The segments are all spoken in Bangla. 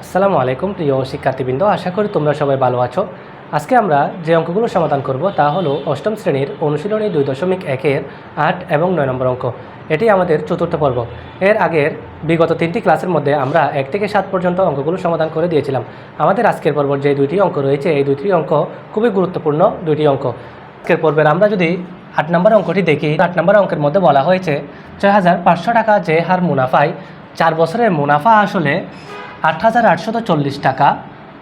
আসসালামু আলাইকুম প্রিয় শিক্ষার্থীবৃন্দ, আশা করি তোমরা সবাই ভালো আছো। আজকে আমরা যে অঙ্কগুলো সমাধান করব তা হলো অষ্টম শ্রেণীর অনুশীলনী 2.1-এর 8 এবং 9 নম্বর অঙ্ক। এটি আমাদের চতুর্থ পর্ব। এর আগের বিগত 3টি ক্লাসের মধ্যে আমরা 1 থেকে 7 পর্যন্ত অঙ্কগুলো সমাধান করে দিয়েছিলাম। আমাদের আজকের পর্ব যে দুইটি অঙ্ক রয়েছে, এই দুইটি অঙ্ক খুবই গুরুত্বপূর্ণ দুইটি অঙ্ক। আজকের পর্বের আমরা যদি 8 নম্বর অঙ্কটি দেখি, 8 নম্বর অঙ্কের মধ্যে বলা হয়েছে 6,500 টাকা যে হার মুনাফায় 4 বছরের মুনাফা আসলে 8,840 টাকা,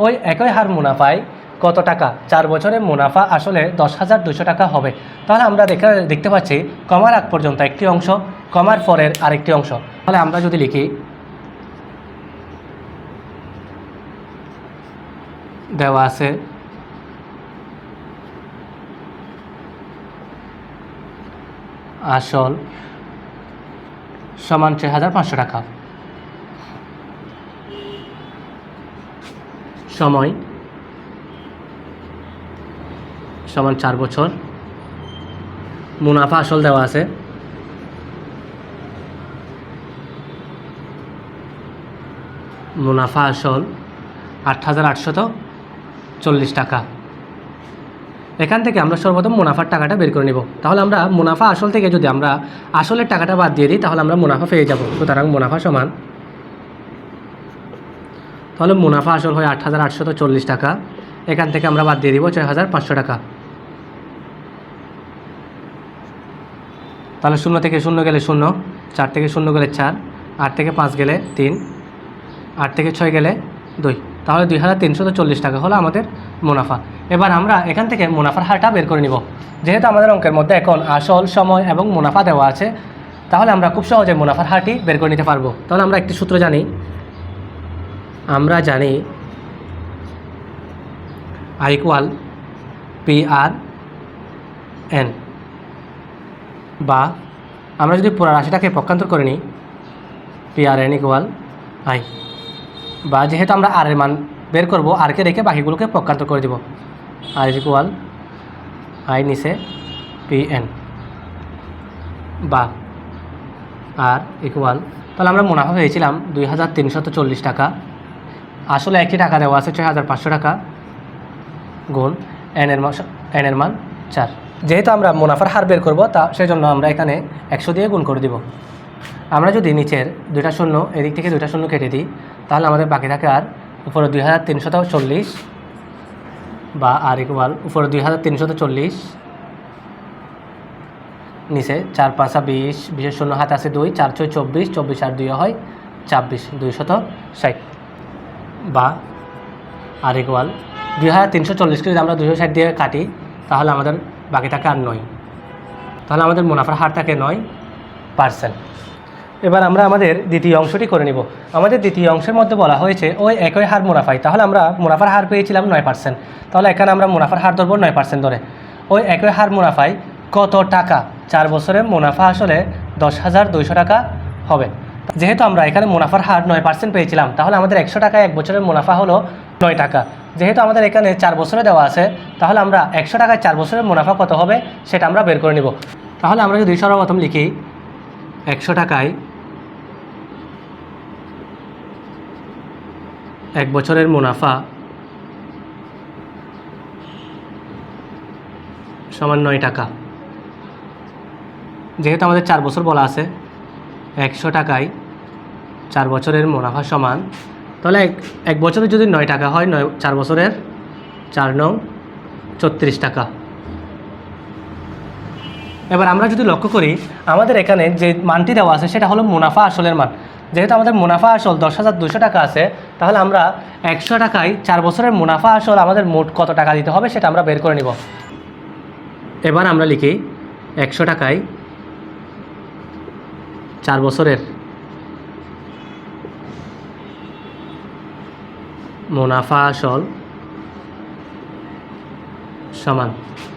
ওই একই হার মুনাফায় কত টাকা 4 বছরের মুনাফা আসলে 10,200 টাকা হবে। তাহলে আমরা দেখতে পাচ্ছি কমার আগ পর্যন্ত একটি অংশ, কমার পরের আরেকটি অংশ। তাহলে আমরা যদি লিখি দেওয়া আছে আসল সমান 6,500 টাকা, সময় সমান 4 বছর, মুনাফা আসল দেওয়া আছে মুনাফা আসল 8,840 টাকা। এখান থেকে আমরা সর্বপ্রথম মুনাফার টাকাটা বের করে নেব। তাহলে আমরা মুনাফা আসল থেকে যদি আমরা আসলের টাকাটা বাদ দিয়ে দিই তাহলে আমরা মুনাফা পেয়ে যাব। সুতরাং মুনাফা সমান, তাহলে মুনাফা আসল হয় 8,840 টাকা, এখান থেকে আমরা বাদ দিয়ে দিব 6,500 টাকা। তাহলে 0 থেকে 0 গেলে 0, 4 থেকে 0 গেলে 4, 8 থেকে 5 গেলে 3, 8 থেকে 6 গেলে 2, তাহলে 2,340 টাকা হলো আমাদের মুনাফা। এবার আমরা এখান থেকে মুনাফার হারটা বের করে নিব। যেহেতু আমাদের অঙ্কের মধ্যে এখন আসল, সময় এবং মুনাফা দেওয়া আছে, তাহলে আমরা খুব সহজে মুনাফার হারটি বের করে নিতে পারবো। তাহলে আমরা একটি সূত্র জানি, আমরা জানি I = PR/N, বা আমরা যদি পুরো রাশিটাকে পক্ষান্তর করে নিই PR/N = I, বা যেহেতু আমরা আর এর মান বের করব, আরকে রেখে বাকিগুলোকে পক্ষান্তর করে দেব। R = I নিচে PN, বা R = তাহলে আমরা মুনাফা পেয়েছিলাম 2,340 টাকা, আসলে একটি টাকা দেওয়া আছে 6,500 টাকা, গুণ N এর মান 4। যেহেতু আমরা মুনাফার হার বের করব, তা সেজন্য আমরা এখানে 100 দিয়ে গুণ করে দিব। আমরা যদি নিচের 2টা শূন্য, এদিক থেকে 2টা শূন্য কেটে দিই, তাহলে আমাদের বাকি থাকে আর উপরে 2,340, বা R = উপরে 2,340, নিচে 4 5 20, 20 শূন্য হাতে আছে 2, 4 6 24, 24 আর 2 হয় 26, 260, বা R = 2,340কে যদি আমরা 260 দিয়ে কাটি তাহলে আমাদের বাকি থাকে আর 9, তাহলে আমাদের মুনাফার হার থাকে 9%। এবার আমরা আমাদের দ্বিতীয় অংশটি করে নিব। আমাদের দ্বিতীয় অংশের মধ্যে বলা হয়েছে ওই একই হার মুনাফায়, তাহলে আমরা মুনাফার হার পেয়েছিলাম 9%, তাহলে এখানে আমরা মুনাফার হার ধরবো 9% ধরে। ওই একই হার মুনাফায় কত টাকা 4 বছরের মুনাফা আসলে 10,200 টাকা হবে। যেহেতু আমরা এখানে মুনাফার হার 9% পেয়েছিলাম, তাহলে আমাদের 100 টাকায় 1 বছরের মুনাফা হলো 9 টাকা। যেহেতু আমাদের এখানে 4 বছরে দেওয়া আছে, তাহলে আমরা 100 টাকায় 4 বছরের মুনাফা কত হবে সেটা আমরা বের করে নিব। তাহলে আমরা যদি সর্বপ্রথম লিখি 100 টাকায় 1 বছরের মুনাফা সমান 9 টাকা। যেহেতু আমাদের 4 বছর বলা আছে, 100 টাকায় 4 বছরের মুনাফা সমান, তাহলে এক বছরে যদি 9 টাকা হয়, 4 বছরের 4 9 34 টাকা। এবার আমরা যদি লক্ষ্য করি, আমাদের এখানে যে মানটি দেওয়া আছে সেটা হলো মুনাফা আসলের মান। যেহেতু আমাদের মুনাফা আসল 10,200 টাকা আছে, তাহলে আমরা 100 টাকায় 4 বছরের মুনাফা আসল আমাদের মোট কত টাকা দিতে হবে সেটা আমরা বের করে নিব। এবার আমরা লিখি 100 টাকায় 4 বছরের মুনাফা আসল সমান,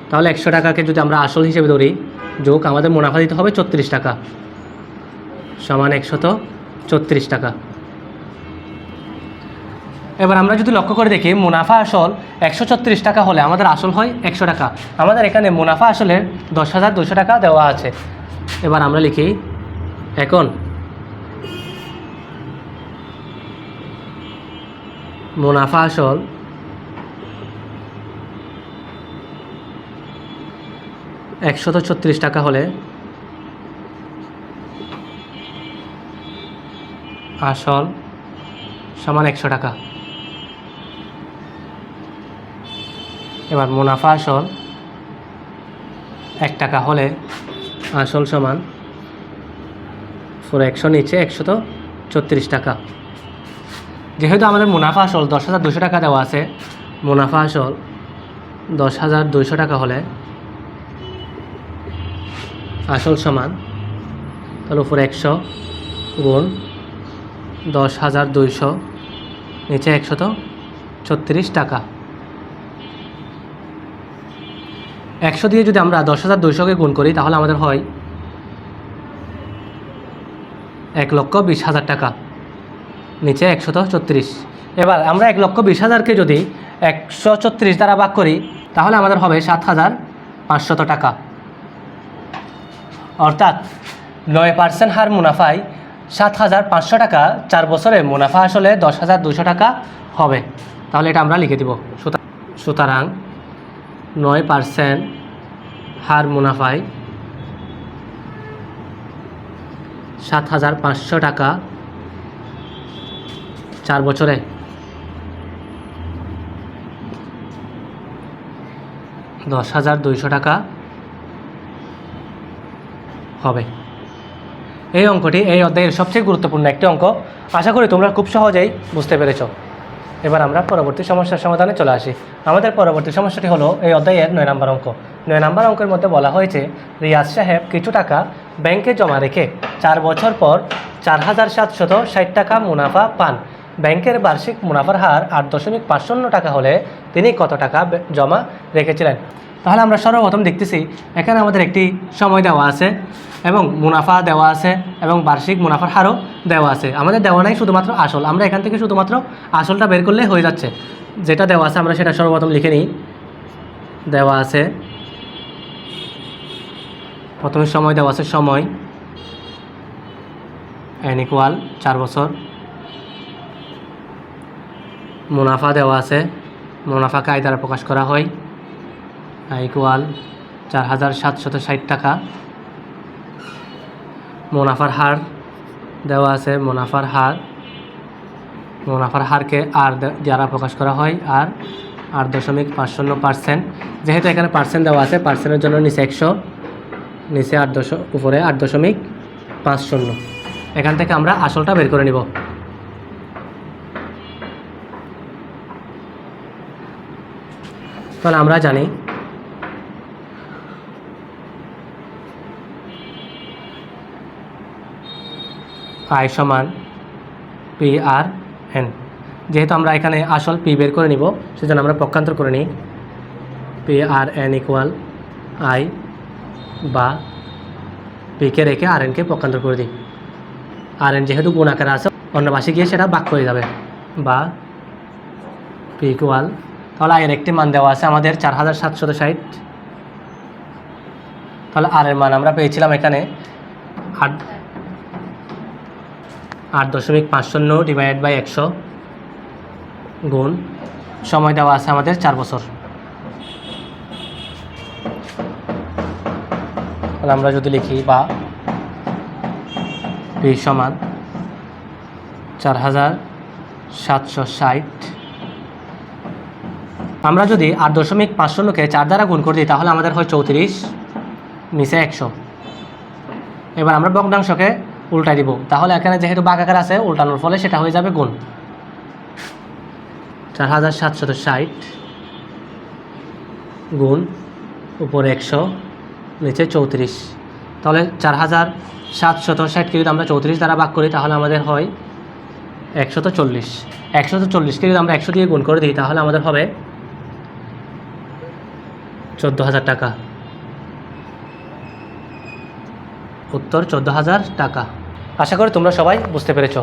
তাহলে 100 টাকাকে যদি আমরা আসল হিসেবে ধরি, যোগ আমাদের মুনাফা দিতে হবে 34 টাকা, সমান 134 টাকা। এবার আমরা যদি লক্ষ্য করে দেখি, মুনাফা আসল 134 টাকা হলে আমাদের আসল হয় 100 টাকা। আমাদের এখানে মুনাফা আসলের 10,200 টাকা দেওয়া আছে। এবার আমরা লিখি এখন মুনাফা আসল 136 টাকা হলে আসল সমান 100 টাকা। এবার মুনাফা আসল 1 টাকা হলে আসল সমান পুরো 100 নিচে 134 টাকা। যেহেতু আমাদের মুনাফা আসল 10,200 টাকা দেওয়া আছে, মুনাফা আসল 10,200 টাকা হলে আসল সমান, তাহলে উপরে 100 গুণ 10,200 নিচে 134 টাকা। 100 দিয়ে যদি আমরা 10,200কে গুণ করি তাহলে আমাদের হয় 1,20,000 টাকা নিচে 134। এবার আমরা 1,20,000কে যদি 134 দ্বারা ভাগ করি তাহলে আমাদের হবে 7,500 টাকা। অর্থাৎ 9% হার মুনাফায় 7,500 টাকা, 4 বছরে মুনাফা আসলে 10,200 টাকা হবে। তাহলে এটা আমরা লিখে দিব। সুতরাং 9% হার মুনাফায় 7,500 টাকা 4 বছরে $10,200 টাকা হবে। এই অঙ্কটি এই অধ্যায়ের সবচেয়ে গুরুত্বপূর্ণ একটি অঙ্ক। আশা করি তোমরা খুব সহজেই বুঝতে পেরেছ। এবার আমরা পরবর্তী সমস্যার সমাধানে চলে আসি। আমাদের পরবর্তী সমস্যাটি হলো এই অধ্যায়ের 9 নম্বর অঙ্ক। 9 নম্বর অঙ্কের মধ্যে বলা হয়েছে রিয়াজ সাহেব কিছু টাকা ব্যাংকে জমা রেখে 4 বছর পর 4,760 টাকা মুনাফা পান। ব্যাংকের বার্ষিক মুনাফার হার 8.50 টাকা হলে তিনি কত টাকা জমা রেখেছিলেন? তাহলে আমরা সর্বপ্রথম দেখতেছি এখানে আমাদের একটি সময় দেওয়া আছে এবং মুনাফা দেওয়া আছে এবং বার্ষিক মুনাফার হারও দেওয়া আছে। আমাদের দেওয়া নাই শুধুমাত্র আসল, আমরা এখান থেকে শুধুমাত্র আসলটা বের করলে হয়ে যাচ্ছে। যেটা দেওয়া আছে আমরা সেটা সর্বপ্রথম লিখে নিই। দেওয়া আছে, প্রথমে সময় দেওয়া আছে, সময় n = 4 বছর। মুনাফা দেওয়া আছে, মুনাফাকে আয় দ্বারা প্রকাশ করা হয়, আয় = 4,760 টাকা। মুনাফার হার দেওয়া আছে, মুনাফার হারকে আর দ্বারা প্রকাশ করা হয়, আর 8.50%। যেহেতু এখানে পার্সেন্ট দেওয়া আছে, পার্সেন্টের জন্য নিচে 100, নিচে 8 উপরে 8.50। এখান থেকে আমরা আসলটা বের করে নিব। তাহলে আমরা জানি আয় সমান PRN। যেহেতু আমরা এখানে আসল পি বের করে নিব সেজন্য আমরা পক্ষান্তর করে নিই। PRN = আয়, বা পিকে রেখে RNকে পক্ষান্তর করে দিই। RN যেহেতু গুণ আকারে আছে, অন্য পাশে গিয়ে সেটা ভাগ করে যাবে, বা P = তাহলে আয়ের একটি মান দেওয়া আছে আমাদের 4,760। তাহলে আর এর মান আমরা পেয়েছিলাম এখানে 8.50 / 100 গুণ সময় দেওয়া আছে আমাদের 4 বছর। তাহলে আমরা যদি লিখি বা P সমান 4,760, আমরা যদি 8.50কে 4 দ্বারা গুণ করে দিই তাহলে আমাদের হয় 34, নিচে 100। এবার আমরা ভগ্নাংশকে উল্টাই দিব, তাহলে এখানে যেহেতু ভাগ আকার আছে উল্টানোর ফলে সেটা হয়ে যাবে গুণ। 4,760 গুণ উপরে 100 নিচে 34। তাহলে 4,760কে যদি আমরা 34 দ্বারা ভাগ করি তাহলে আমাদের হয় 140। 140কে যদি আমরা 100 দিয়ে গুণ করে দিই তাহলে আমাদের হবে 14,000 টাকা। উত্তর 14,000 টাকা। আশা করি তোমরা সবাই বুঝতে পেরেছো।